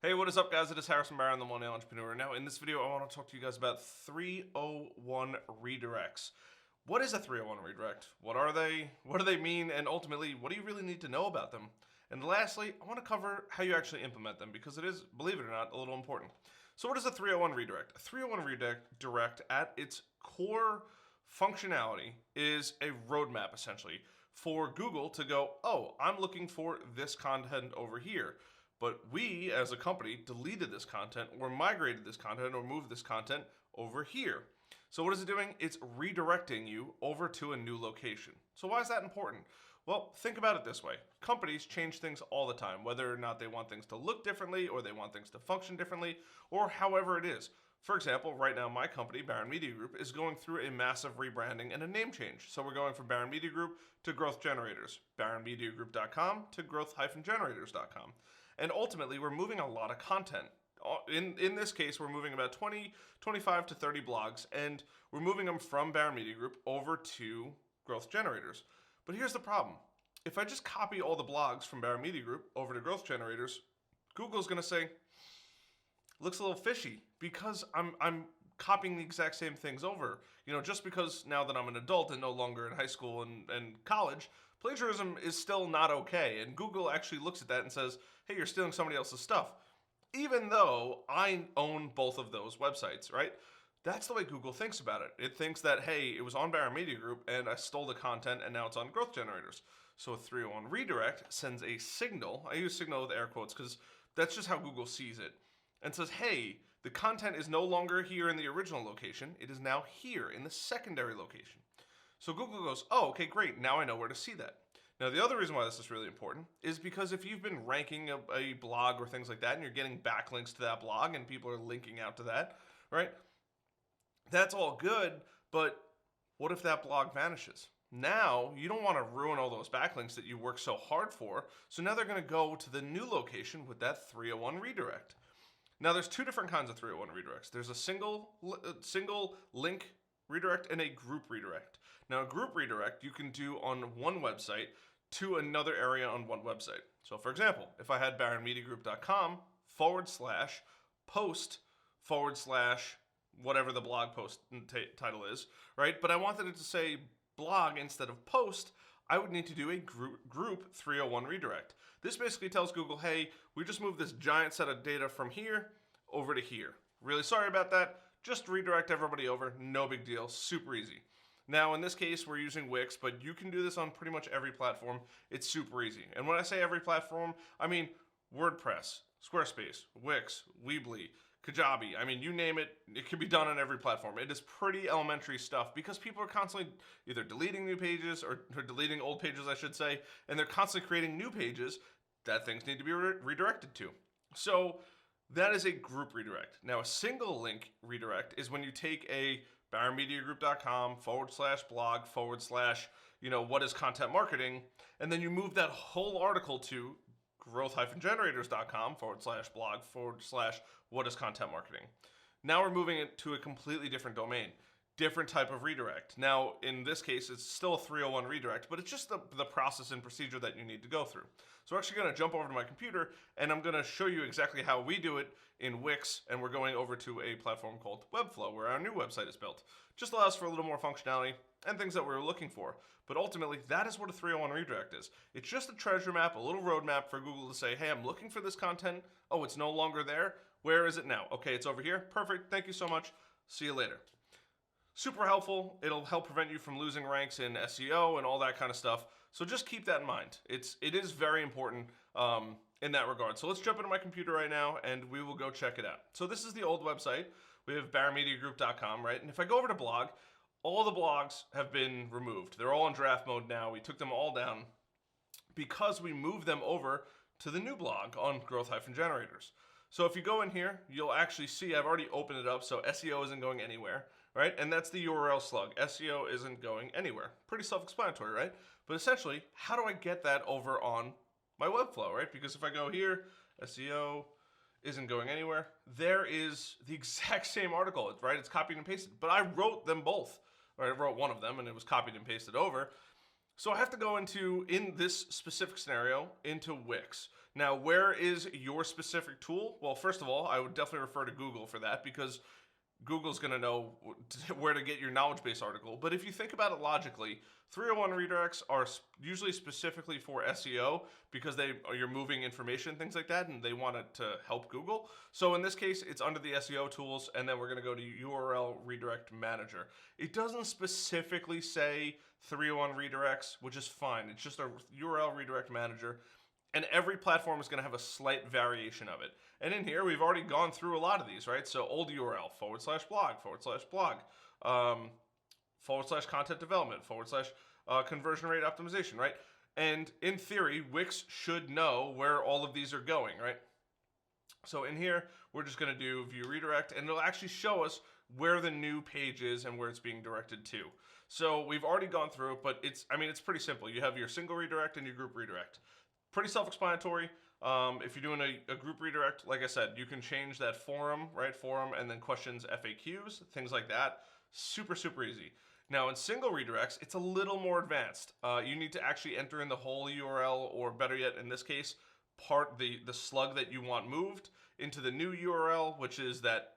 Hey, what is up, guys? It is Harrison Barron, the Millennial Entrepreneur. Now, in this video, I want to talk to you guys about 301 redirects. What is a 301 redirect? What are they? What do they mean? And ultimately, what do you really need to know about them? And lastly, I want to cover how you actually implement them because it is, believe it or not, a little important. So what is a 301 redirect? A 301 redirect at its core functionality is a roadmap, essentially, for Google to go, oh, I'm looking for this content over here. But we, as a company, deleted this content or migrated this content or moved this content over here. So what is it doing? It's redirecting you over to a new location. So why is that important? Well, think about it this way. Companies change things all the time, whether or not they want things to look differently or they want things to function differently or however it is. For example, right now my company, Barron Media Group, is going through a massive rebranding and a name change. So we're going from Barron Media Group to Growth Generators, barronmediagroup.com to growth-generators.com. And ultimately, we're moving a lot of content. In this case, we're moving about 25 to 30 blogs, and we're moving them from Barron Media Group over to Growth Generators. But here's the problem. If I just copy all the blogs from Barron Media Group over to Growth Generators, Google's going to say, looks a little fishy because I'm copying the exact same things over. You know, just because now that I'm an adult and no longer in high school and college, plagiarism is still not okay. And Google actually looks at that and says, hey, you're stealing somebody else's stuff. Even though I own both of those websites, right? That's the way Google thinks about it. It thinks that, hey, it was on Barron Media Group and I stole the content and now it's on Growth Generators. So a 301 redirect sends a signal. I use signal with air quotes because that's just how Google sees it. And says, hey, the content is no longer here in the original location. It is now here in the secondary location. So Google goes, oh, okay, great. Now I know where to see that. Now, the other reason why this is really important is because if you've been ranking a blog or things like that and you're getting backlinks to that blog and people are linking out to that, right? That's all good, but what if that blog vanishes? Now, you don't want to ruin all those backlinks that you worked so hard for, so now they're going to go to the new location with that 301 redirect. Now, there's two different kinds of 301 redirects. There's a single link redirect and a group redirect. Now, a group redirect you can do on one website to another area on one website. So, for example, if I had barronmediagroup.com/post/ whatever the blog post title is, right? But I wanted it to say blog instead of post, I would need to do a group 301 redirect. This basically tells Google, hey, we just moved this giant set of data from here over to here. Really sorry about that. Just redirect everybody over. No big deal. Super easy. Now, in this case, we're using Wix, but you can do this on pretty much every platform. It's super easy. And when I say every platform, I mean WordPress, Squarespace, Wix, Weebly, Kajabi. I mean, you name it, it can be done on every platform. It is pretty elementary stuff because people are constantly either deleting new pages or deleting old pages, I should say, and they're constantly creating new pages that things need to be redirected to. So that is a group redirect. Now, a single link redirect is when you take a barronmediagroup.com/blog/ what is content marketing, and then you move that whole article to growth-generators.com/blog/ what is content marketing. Now we're moving it to a completely different domain, different type of redirect. Now, in this case, it's still a 301 redirect, but it's just the process and procedure that you need to go through. So we're actually going to jump over to my computer, and I'm going to show you exactly how we do it in Wix, and we're going over to a platform called Webflow, where our new website is built. Just allows for a little more functionality and things that we're looking for. But ultimately, that is what a 301 redirect is. It's just a treasure map, a little roadmap for Google to say, hey, I'm looking for this content. Oh, it's no longer there. Where is it now? Okay, it's over here. Perfect. Thank you so much. See you later. Super helpful. It'll help prevent you from losing ranks in SEO and all that kind of stuff. So just keep that in mind. It is very important in that regard. So let's jump into my computer right now and we will go check it out. So this is the old website. We have barronmediagroup.com, right? And if I go over to blog, all the blogs have been removed. They're all in draft mode now. We took them all down because we moved them over to the new blog on Growth-Generators. So if you go in here, you'll actually see I've already opened it up, so SEO isn't going anywhere, right? And that's the URL slug. SEO isn't going anywhere. Pretty self-explanatory, right? But essentially, how do I get that over on my Webflow, right? Because if I go here, SEO isn't going anywhere. There is the exact same article, right? It's copied and pasted, but I wrote them both. Or I wrote one of them and it was copied and pasted over. So I have to go into, in this specific scenario, into Wix. Now, where is your specific tool? Well, first of all, I would definitely refer to Google for that, because Google's going to know where to get your knowledge base article. But if you think about it logically, 301 redirects are usually specifically for SEO, because you're moving information, things like that, and they want it to help Google. So in this case, it's under the SEO tools, and then we're going to go to URL Redirect Manager. It doesn't specifically say 301 redirects, which is fine. It's just a URL Redirect Manager. And every platform is going to have a slight variation of it. And in here, we've already gone through a lot of these, right? So old URL, /blog, / content development, / conversion rate optimization, right? And in theory, Wix should know where all of these are going, right? So in here, we're just going to do view redirect, and it'll actually show us where the new page is and where it's being directed to. So we've already gone through it, but it's pretty simple. You have your single redirect and your group redirect. Pretty self-explanatory. If you're doing a group redirect, like I said, you can change that forum, right? Forum, and then questions, FAQs, things like that. Super, super easy. Now, in single redirects, it's a little more advanced. You need to actually enter in the whole URL, or better yet, in this case, the slug that you want moved into the new URL, which is that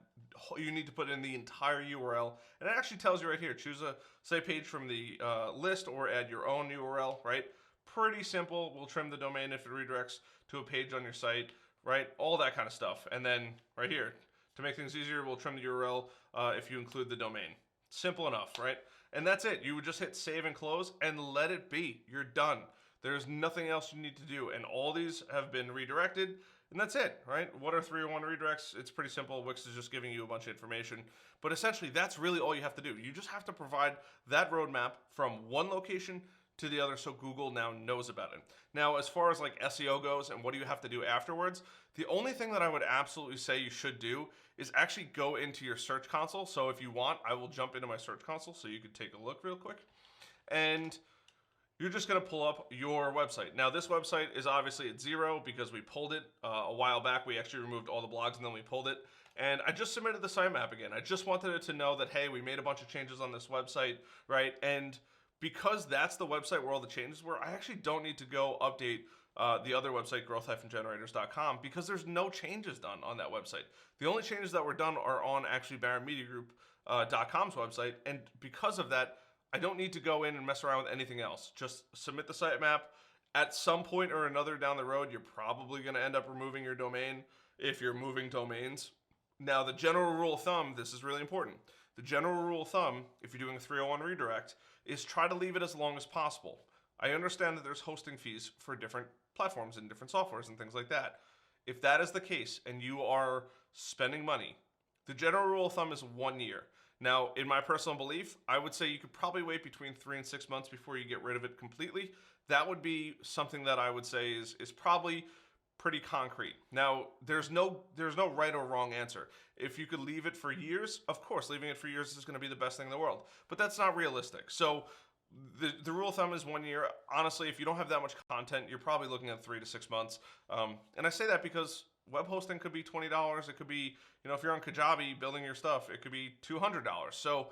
you need to put in the entire URL. And it actually tells you right here, choose a, say, page from the list, or add your own URL, right? Pretty simple. We'll trim the domain if it redirects to a page on your site, right? All that kind of stuff. And then right here, to make things easier, we'll trim the URL if you include the domain. Simple enough, right? And that's it. You would just hit save and close and let it be. You're done. There's nothing else you need to do. And all these have been redirected, and that's it, right? What are 301 redirects? It's pretty simple. Wix is just giving you a bunch of information. But essentially, that's really all you have to do. You just have to provide that roadmap from one location to the other, so Google now knows about it. Now, as far as like SEO goes and what do you have to do afterwards, the only thing that I would absolutely say you should do is actually go into your search console. So if you want, I will jump into my search console so you can take a look real quick. And you're just going to pull up your website. Now, this website is obviously at 0 because we pulled it a while back. We actually removed all the blogs and then we pulled it. And I just submitted the sitemap again. I just wanted it to know that, hey, we made a bunch of changes on this website, right? And because that's the website where all the changes were, I actually don't need to go update the other website, growth-generators.com, because there's no changes done on that website. The only changes that were done are on actually BaronMediaGroup.com's website, and because of that, I don't need to go in and mess around with anything else. Just submit the sitemap. At some point or another down the road, you're probably going to end up removing your domain if you're moving domains. Now, the general rule of thumb, this is really important. The general rule of thumb, if you're doing a 301 redirect, is try to leave it as long as possible. I understand that there's hosting fees for different platforms and different softwares and things like that. If that is the case and you are spending money, the general rule of thumb is 1 year. Now, in my personal belief, I would say you could probably wait between 3 and 6 months before you get rid of it completely. That would be something that I would say is probably pretty concrete. Now, there's no right or wrong answer. If you could leave it for years, of course, leaving it for years is going to be the best thing in the world. But that's not realistic. So the rule of thumb is 1 year. Honestly, if you don't have that much content, you're probably looking at 3 to 6 months. And I say that because web hosting could be $20. It could be, if you're on Kajabi building your stuff, it could be $200. So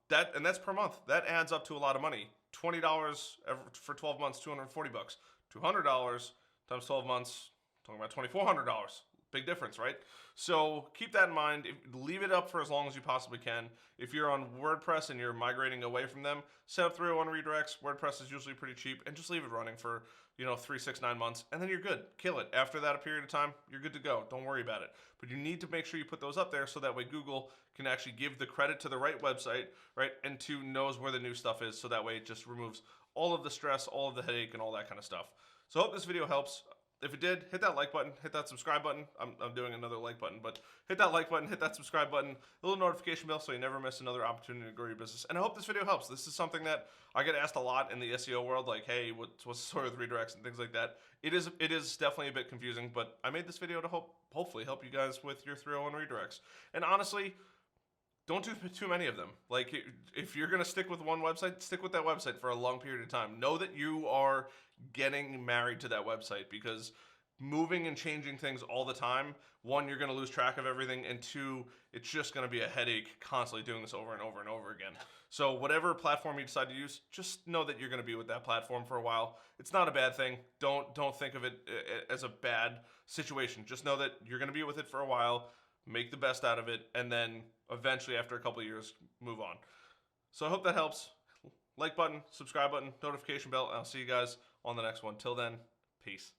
that's per month. That adds up to a lot of money. $20 for 12 months, $240. $200 times 12 months, talking about $2,400. Big difference, right? So keep that in mind. Leave it up for as long as you possibly can. If you're on WordPress and you're migrating away from them, set up 301 redirects. WordPress is usually pretty cheap, and just leave it running for 3, 6, 9 months, and then you're good. Kill it. After that period of time, you're good to go. Don't worry about it. But you need to make sure you put those up there so that way Google can actually give the credit to the right website, right? And 2, knows where the new stuff is, so that way it just removes all of the stress, all of the headache, and all that kind of stuff. So I hope this video helps. If it did, hit that like button, hit that subscribe button. I'm doing another like button, but hit that like button, hit that subscribe button, a little notification bell so you never miss another opportunity to grow your business. And I hope this video helps. This is something that I get asked a lot in the SEO world, like, hey, what's the story with redirects and things like that. It is definitely a bit confusing, but I made this video to hopefully help you guys with your 301 redirects. And honestly, don't do too many of them. Like, if you're going to stick with one website, stick with that website for a long period of time. Know that you are getting married to that website, because moving and changing things all the time, one, you're going to lose track of everything, and two, it's just going to be a headache constantly doing this over and over and over again. So whatever platform you decide to use, just know that you're going to be with that platform for a while. It's not a bad thing. Don't think of it as a bad situation. Just know that you're going to be with it for a while, make the best out of it, and then eventually after a couple of years, move on. So I hope that helps. Like button, subscribe button, notification bell, and I'll see you guys on the next one. Till then, peace.